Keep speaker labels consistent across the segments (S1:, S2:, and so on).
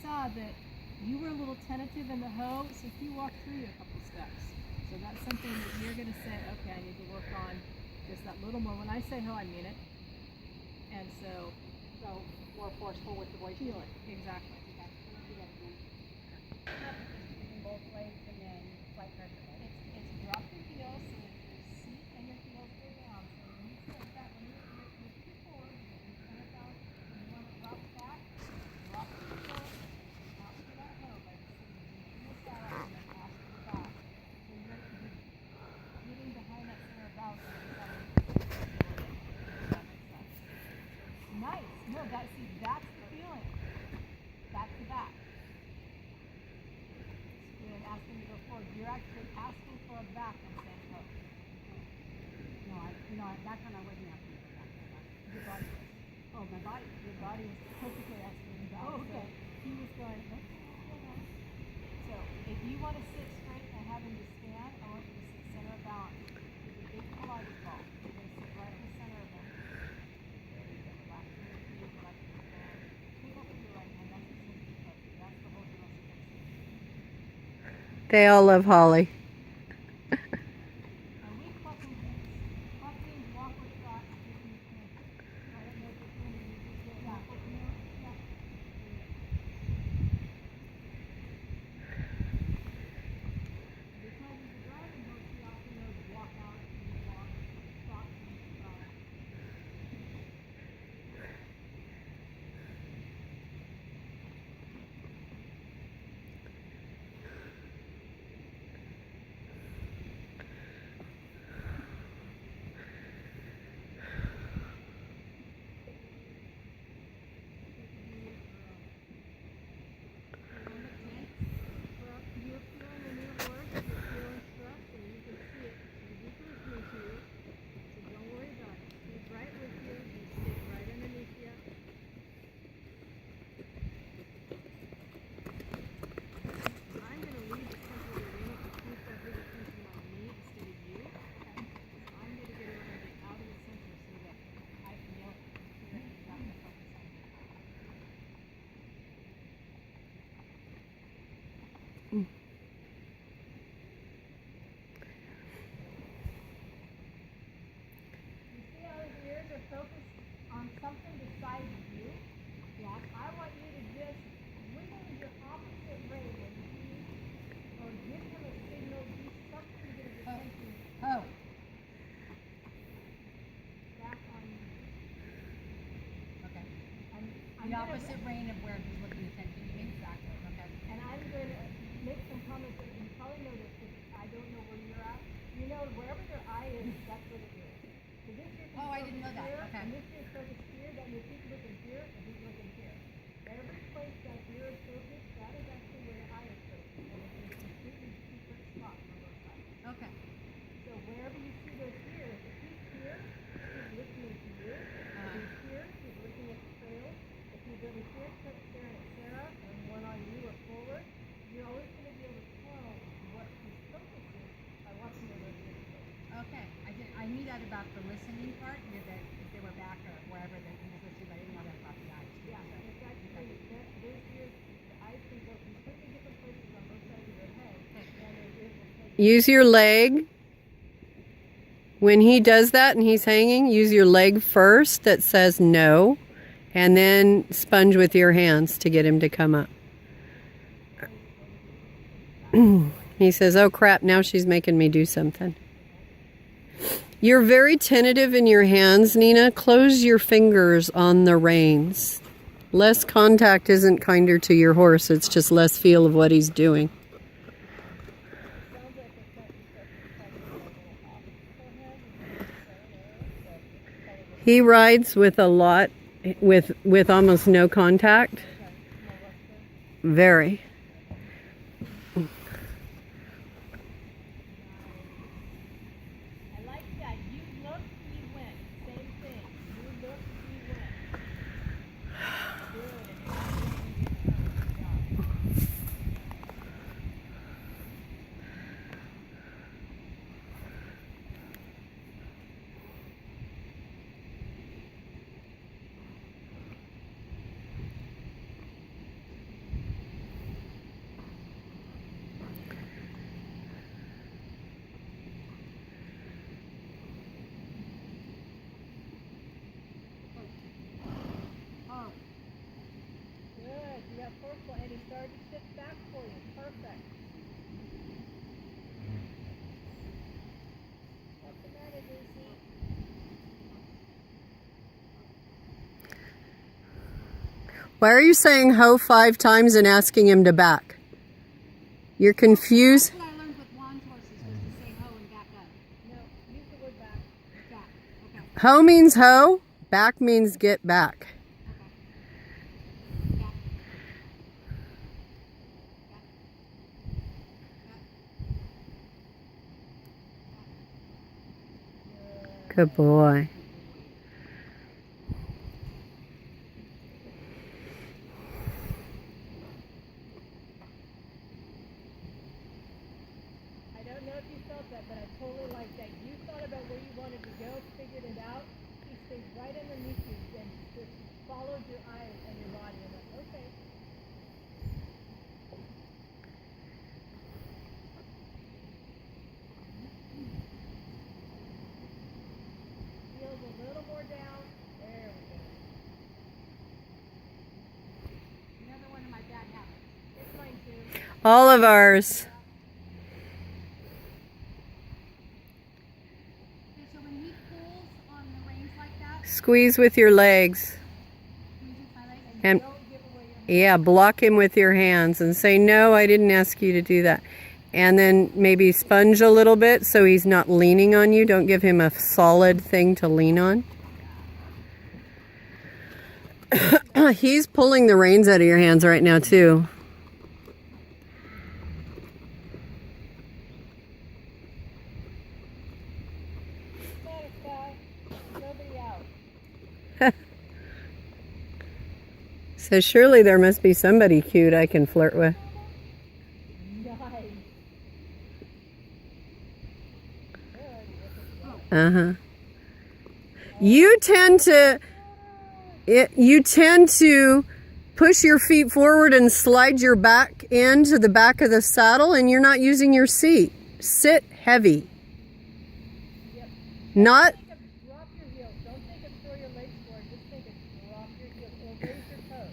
S1: saw that you were a little tentative in the hoe, so he walked through you a couple steps. So that's something that you're going to say, okay, I need to work on just that little more. When I say hoe, I mean it. And so
S2: more forceful with the voice.
S1: feel it. Exactly.
S2: Both legs and then slight pressure.
S1: It's drop your heels so that your seat and your heels go down. So when you sit back, when you're looking forward, you're center down, and you want to rock back, drop your heels out to that hoe by just sitting in the saddle and then pass to the back. So you're getting behind that center of balance and you kind of that makes sense. Nice. No, that's the feeling. Back to back. And asking to go forward. You're actually asking for a back and saying ho.
S2: No, that time I wasn't asking for that.
S1: Your body was.
S2: Oh, my body?
S1: Your body was perfectly asking back.
S2: Oh, okay.
S1: So he was going, okay. So if you want to sit straight and have him to stand, I want you to sit center of balance. It's a big Pilates ball. You're going to sit right in the center of him. There you go. Relax your knees, relax your hand. Pick up with your right hand. That's the safety place. That's the whole deal.
S3: They all love Holly.
S1: Focused on something besides you. Yeah. I want you to just wiggle your opposite way when he, or give him a signal, do something to get his attention.
S2: Oh.
S1: Back on you.
S2: Okay.
S1: I'm
S2: the opposite rein of where he's looking attention. You mean? Exactly. Okay.
S1: And I'm going to make some comments that you probably noticed if I don't know where you're at. You know, wherever your eye is, that's where the ear is. So this ear
S2: Oh, I didn't know that.
S1: here,
S2: Okay.
S1: and this ear is focused here, then you keep looking here, and he's looking here. Every place that ear is focused, that is actually where your eye is focused. And it's a completely secret spot on both sides.
S2: Okay.
S1: So wherever you see those ears, if he's here, he's listening to you. If he's here, he's looking at the trail. If he's over here, staring at Sarah, and one on you or forward, you're always going to be able to tell what his focus is by watching where those ears go.
S2: Okay. I knew that about the listening part, that if they were back or wherever that he was listening, but I didn't know that about the eyes.
S1: Yeah, and it's actually, those ears, the eyes can go completely different places on both sides of your head, and those ears will take
S3: Use your leg. When he does that and he's hanging, use your leg first that says no, and then sponge with your hands to get him to come up. He says, oh crap, now she's making me do something. You're very tentative in your hands, Nina. Close your fingers on the reins. Less contact isn't kinder to your horse. It's just less feel of what he's doing. He rides with a lot, with almost no contact. Very.
S1: powerful, and he started to shift back for you. Perfect. What's the matter, Lucy?
S3: Why are you saying ho 5 times and asking him to back? You're confused.
S2: That's what I learned with Juan's horses was to say ho and back up.
S1: No, use the word back.
S2: Back. Okay.
S3: Ho means ho, back means get back.
S2: Okay. Back.
S3: Good boy.
S1: I don't know if you felt that, but I totally like that. You thought about where you wanted to go, figured it out. He stayed right underneath you and just followed your eyes and your body and went, okay. Heels a little more down. There we go.
S2: Another one of my bad habits.
S1: It's mine too.
S3: All of ours.
S2: Okay, so when he pulls on the reins like that,
S3: Squeeze with your legs.
S2: squeezes my legs,
S3: And
S1: Don't give away your
S3: yeah, block him with your hands and say, no, I didn't ask you to do that. And then maybe sponge a little bit so he's not leaning on you. Don't give him a solid thing to lean on. He's pulling the reins out of your hands right now, too.
S1: satisfied. Nobody out.
S3: So surely there must be somebody cute I can flirt with.
S1: Nice.
S3: Uh-huh. You tend to push your feet forward and slide your back into the back of the saddle, and you're not using your seat. Sit heavy.
S1: Yep.
S3: Not
S1: Think of drop your heels. Don't think of throw your legs forward. Just think of drop your heels or raise your toes.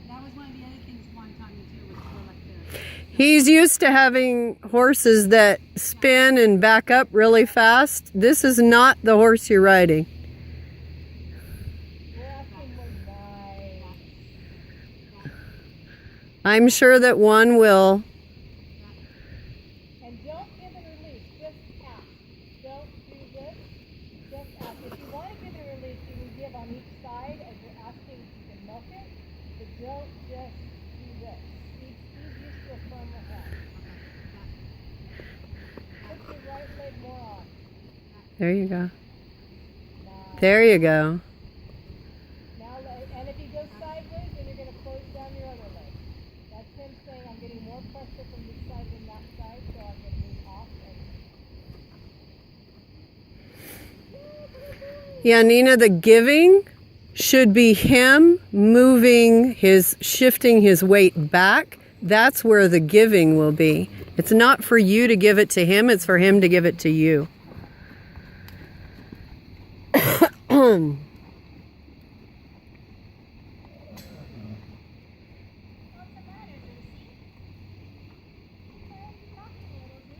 S2: that was one of the other things Juan taught me too, was to go like this.
S3: he's used to having horses that spin and back up really fast. This is not the horse you're riding.
S1: We're asking more nice.
S3: I'm sure that one will.
S1: And don't give and release. Just ask. Don't do this. Just ask. If you want to give and release, you can give on each side as you're asking. You can milk it, but don't just do this. He's used to a firmer head. Put your right leg more on.
S3: There you go.
S1: Nice.
S3: There you go.
S1: Now, and if he goes sideways, then you're going to close down your other leg. That's him saying, I'm getting more pressure from this side than that side, so I'm going to move off. And
S3: Yeah, Nina, the giving should be him shifting his weight back. That's where the giving will be. It's not for you to give it to him, it's for him to give it to you.
S1: what's the matter, Lucy? Okay, talk a little bit.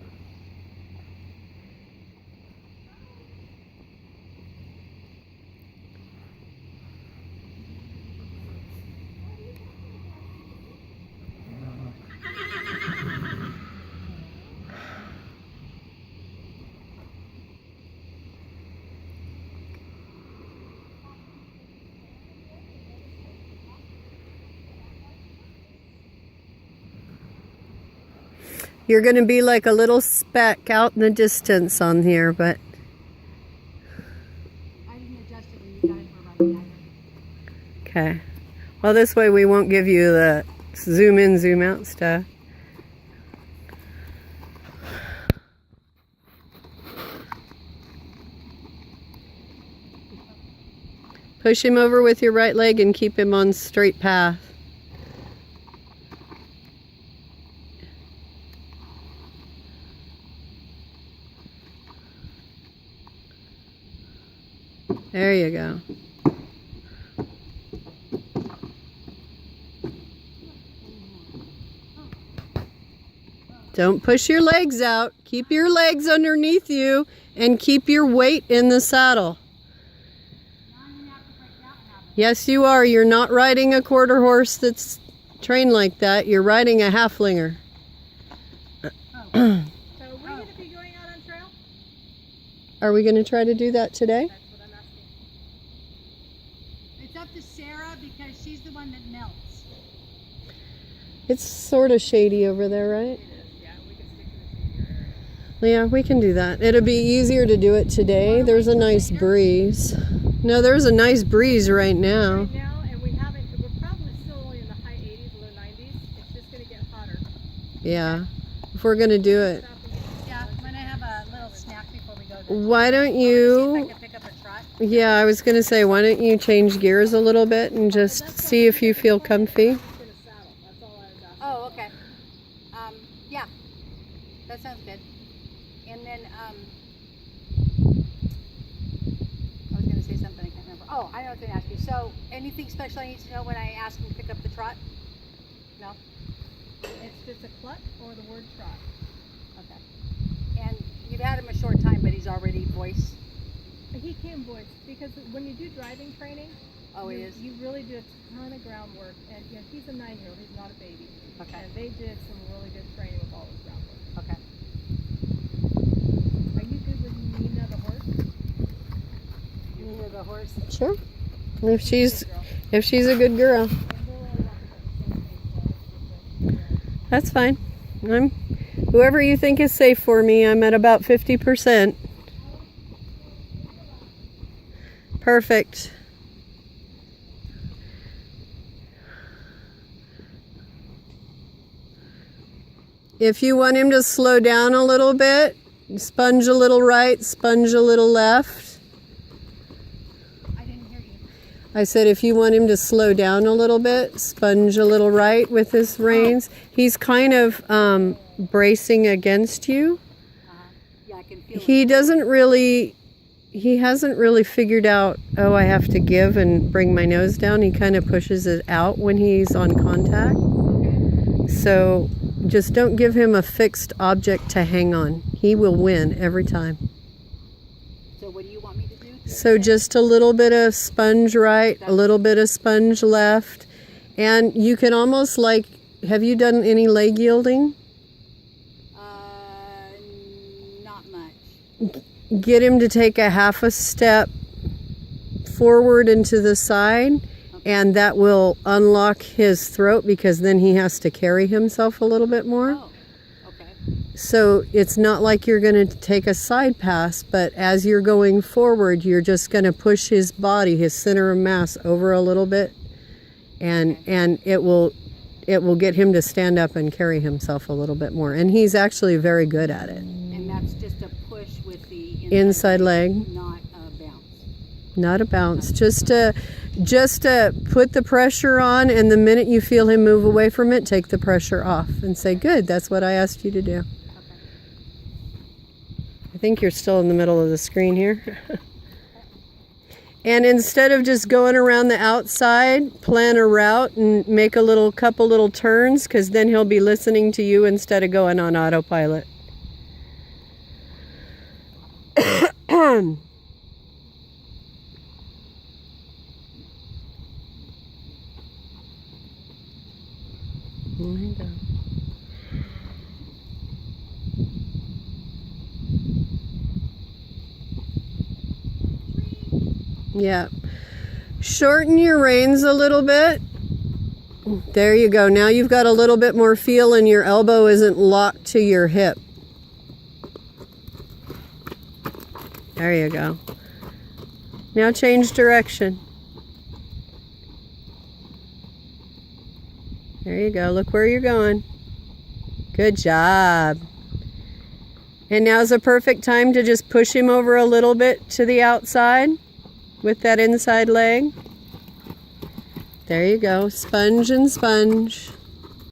S3: You're going to be like a little speck out in the distance on here, but
S2: I didn't adjust it when you got it for riding either.
S3: okay. Well, this way we won't give you the zoom in, zoom out stuff. Push him over with your right leg and keep him on straight path. There you go. Don't push your legs out. Keep your legs underneath you and keep your weight in the saddle. Yes, you are. You're not riding a quarter horse that's trained like that. You're riding a halflinger.
S1: So we're going to be going out on trail?
S3: Are we going to try to do that today?
S1: That's what I'm asking.
S2: It's up to Sarah because she's the one that melts.
S3: It's sort of shady over there, right?
S1: Yeah, we can stick to the shadier area.
S3: Yeah, we can do that. It'll be easier to do it today. There's a nice breeze. No, there's a nice breeze right now.
S1: Right now, and we're probably still only in the high 80s, low 90s. It's just going to get hotter.
S3: Yeah, if we're going to do it.
S1: Stop and get some
S2: Yeah,
S1: lunch.
S2: I'm gonna have a little snack before we go.
S3: Why don't
S2: See if I
S3: you...
S2: can pick up a trot.
S3: Yeah, I was going to say, why don't you change gears a little bit and just see if you feel comfy?
S1: I'm just going to saddle. That's all I was asking.
S2: Oh, okay. Yeah, that sounds good. And then, I was gonna say something, I can't remember. Oh, I know what I was gonna ask you. So, anything special I need to know when I ask him to pick up the trot? No?
S1: It's just a cluck or the word trot.
S2: Okay. And you've had him a short time, but he's already voice.
S1: He can voice because when you do driving training,
S2: Oh, he
S1: you,
S2: is?
S1: you really do a ton of groundwork. And you know, he's a 9-year-old, he's not a baby.
S2: Okay.
S1: And they did some really good training with all this groundwork.
S2: Okay.
S1: Are you good with Nina the horse?
S2: Nina the horse?
S3: Sure. If she's
S1: Good girl.
S3: if she's a good girl,
S1: And we'll all walk at the same pace, so it's just
S3: that's fine. I'm whoever you think is safe for me. I'm at about 50%. Perfect. If you want him to slow down a little bit, sponge a little right, sponge a little left.
S2: I didn't hear you.
S3: I said if you want him to slow down a little bit, sponge a little right with his reins. He's kind of bracing against you.
S2: Yeah, I can feel
S3: He hasn't really figured out, oh, I have to give and bring my nose down. He kind of pushes it out when he's on contact.
S2: Okay.
S3: So just don't give him a fixed object to hang on. He will win every time.
S2: So what do you want me to do?
S3: So just a little bit of sponge right, a little bit of sponge left. And you can almost like, have you done any leg yielding?
S2: Not much.
S3: Get him to take a half a step forward and to the side, and that will unlock his throat because then he has to carry himself a little bit more.
S2: Oh, okay.
S3: So it's not like you're going to take a side pass, but as you're going forward, you're just going to push his body, his center of mass over a little bit, and it will get him to stand up and carry himself a little bit more. And he's actually very good at it.
S2: And that's just a push with the
S3: Inside leg.
S2: not a bounce.
S3: Not a bounce, just to put the pressure on, and the minute you feel him move away from it, take the pressure off and say, good, that's what I asked you to do.
S2: Okay.
S3: I think you're still in the middle of the screen here. And instead of just going around the outside, plan a route and make a couple little turns, because then he'll be listening to you instead of going on autopilot. There you go. Yeah. Shorten your reins a little bit. There you go. Now you've got a little bit more feel and your elbow isn't locked to your hip. There you go. Now change direction. There you go. Look where you're going. Good job. And now's a perfect time to just push him over a little bit to the outside with that inside leg. There you go. Sponge and sponge.